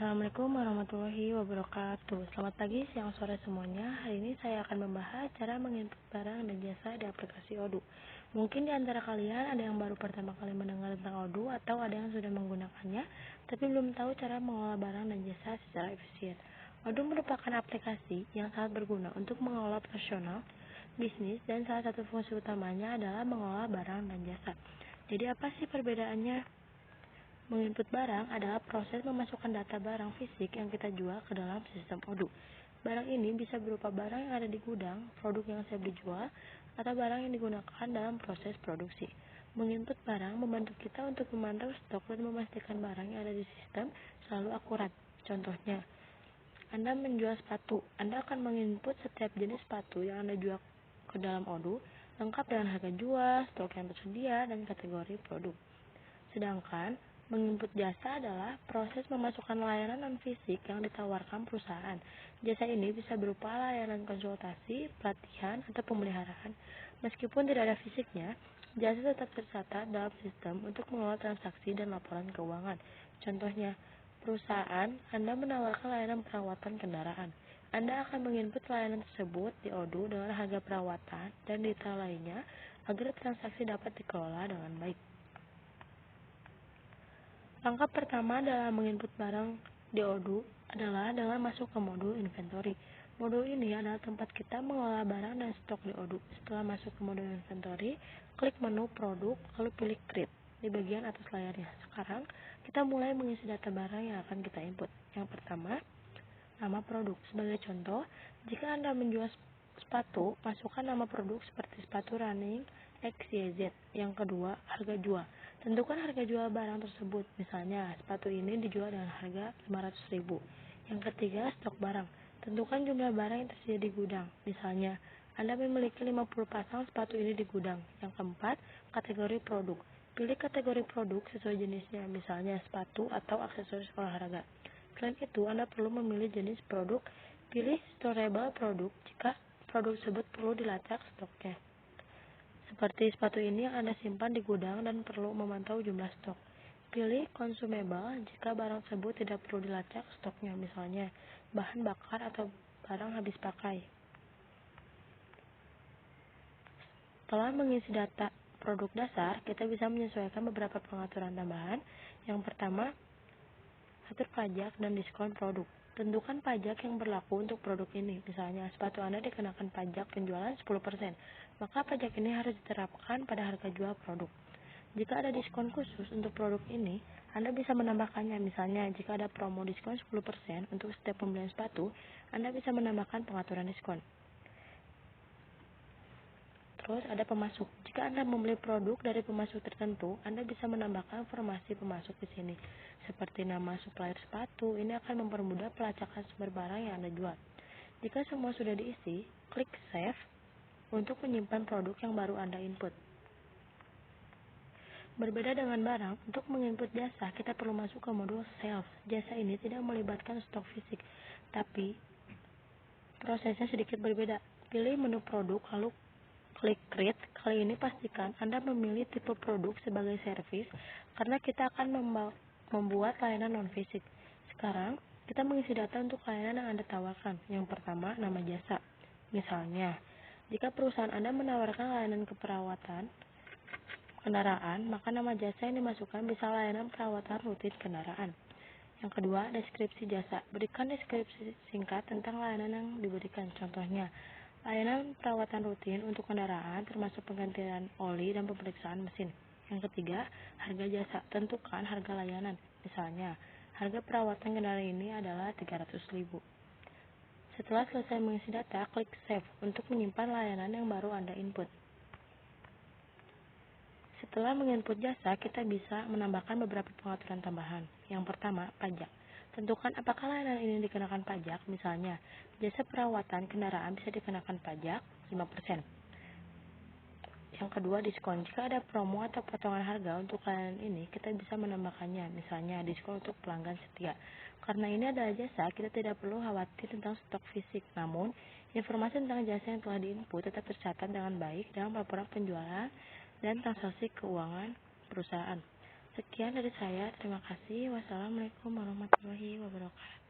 Assalamualaikum warahmatullahi wabarakatuh. Selamat pagi, siang, sore semuanya. Hari ini saya akan membahas cara menginput barang dan jasa di aplikasi Odoo. Mungkin di antara kalian ada yang baru pertama kali mendengar tentang Odoo atau ada yang sudah menggunakannya, tapi belum tahu cara mengolah barang dan jasa secara efisien. Odoo merupakan aplikasi yang sangat berguna untuk mengelola operasional bisnis dan salah satu fungsi utamanya adalah mengolah barang dan jasa. Jadi apa sih perbedaannya? Menginput barang adalah proses memasukkan data barang fisik yang kita jual ke dalam sistem Odoo. Barang ini bisa berupa barang yang ada di gudang, produk yang siap dijual, atau barang yang digunakan dalam proses produksi. Menginput barang membantu kita untuk memantau stok dan memastikan barang yang ada di sistem selalu akurat. Contohnya, Anda menjual sepatu, Anda akan menginput setiap jenis sepatu yang Anda jual ke dalam Odoo, lengkap dengan harga jual, stok yang tersedia, dan kategori produk. Sedangkan menginput jasa adalah proses memasukkan layanan non-fisik yang ditawarkan perusahaan. Jasa ini bisa berupa layanan konsultasi, pelatihan, atau pemeliharaan. Meskipun tidak ada fisiknya, jasa tetap tercatat dalam sistem untuk mengelola transaksi dan laporan keuangan. Contohnya, perusahaan Anda menawarkan layanan perawatan kendaraan. Anda akan menginput layanan tersebut di Odoo dengan harga perawatan dan detail lainnya agar transaksi dapat dikelola dengan baik. Langkah pertama dalam menginput barang di Odoo adalah dengan masuk ke modul inventory. Modul ini adalah tempat kita mengelola barang dan stok di Odoo. Setelah masuk ke modul inventory, klik menu produk, lalu pilih create di bagian atas layarnya. Sekarang, kita mulai mengisi data barang yang akan kita input. Yang pertama, nama produk. Sebagai contoh, jika Anda menjual sepatu, masukkan nama produk seperti sepatu running XYZ. Yang kedua, harga jual. Tentukan harga jual barang tersebut. Misalnya, sepatu ini dijual dengan harga 500.000. Yang ketiga, stok barang. Tentukan jumlah barang yang tersedia di gudang. Misalnya, Anda memiliki 50 pasang sepatu ini di gudang. Yang keempat, kategori produk. Pilih kategori produk sesuai jenisnya, misalnya sepatu atau aksesoris olahraga. Selain itu, Anda perlu memilih jenis produk. Pilih storable produk jika produk tersebut perlu dilacak stoknya. Seperti sepatu ini yang Anda simpan di gudang dan perlu memantau jumlah stok. Pilih consumable jika barang tersebut tidak perlu dilacak stoknya, misalnya bahan bakar atau barang habis pakai. Setelah mengisi data produk dasar, kita bisa menyesuaikan beberapa pengaturan tambahan. Yang pertama, atur pajak dan diskon produk. Tentukan pajak yang berlaku untuk produk ini. Misalnya, sepatu Anda dikenakan pajak penjualan 10%, maka pajak ini harus diterapkan pada harga jual produk. Jika ada diskon khusus untuk produk ini, Anda bisa menambahkannya. Misalnya, jika ada promo diskon 10% untuk setiap pembelian sepatu, Anda bisa menambahkan pengaturan diskon. Terus ada pemasuk. Jika Anda membeli produk dari pemasok tertentu, Anda bisa menambahkan informasi pemasok di sini, seperti nama supplier sepatu. Ini akan mempermudah pelacakan sumber barang yang Anda jual. Jika semua sudah diisi, klik Save untuk menyimpan produk yang baru Anda input. Berbeda dengan barang, untuk menginput jasa, kita perlu masuk ke modul Sales. Jasa ini tidak melibatkan stok fisik, tapi prosesnya sedikit berbeda. Pilih menu produk, lalu klik Create. Kali ini pastikan Anda memilih tipe produk sebagai servis, karena kita akan membuat layanan non-fisik. Sekarang, kita mengisi data untuk layanan yang Anda tawarkan. Yang pertama, nama jasa. Misalnya, jika perusahaan Anda menawarkan layanan keperawatan kendaraan, maka nama jasa yang dimasukkan bisa layanan perawatan rutin kendaraan. Yang kedua, deskripsi jasa. Berikan deskripsi singkat tentang layanan yang diberikan. Contohnya, layanan perawatan rutin untuk kendaraan termasuk penggantian oli dan pemeriksaan mesin. Yang ketiga, harga jasa. Tentukan harga layanan. Misalnya, harga perawatan kendaraan ini adalah 300.000. Setelah selesai mengisi data, klik Save untuk menyimpan layanan yang baru Anda input. Setelah menginput jasa, kita bisa menambahkan beberapa pengaturan tambahan. Yang pertama, pajak. Tentukan apakah layanan ini dikenakan pajak. Misalnya, jasa perawatan kendaraan bisa dikenakan pajak 5%. Yang kedua, diskon. Jika ada promo atau potongan harga untuk layanan ini, kita bisa menambahkannya. Misalnya, diskon untuk pelanggan setia. Karena ini adalah jasa, kita tidak perlu khawatir tentang stok fisik. Namun, informasi tentang jasa yang telah diinput tetap tercatat dengan baik dalam laporan penjualan dan transaksi keuangan perusahaan. Sekian dari saya, terima kasih. Wassalamualaikum warahmatullahi wabarakatuh.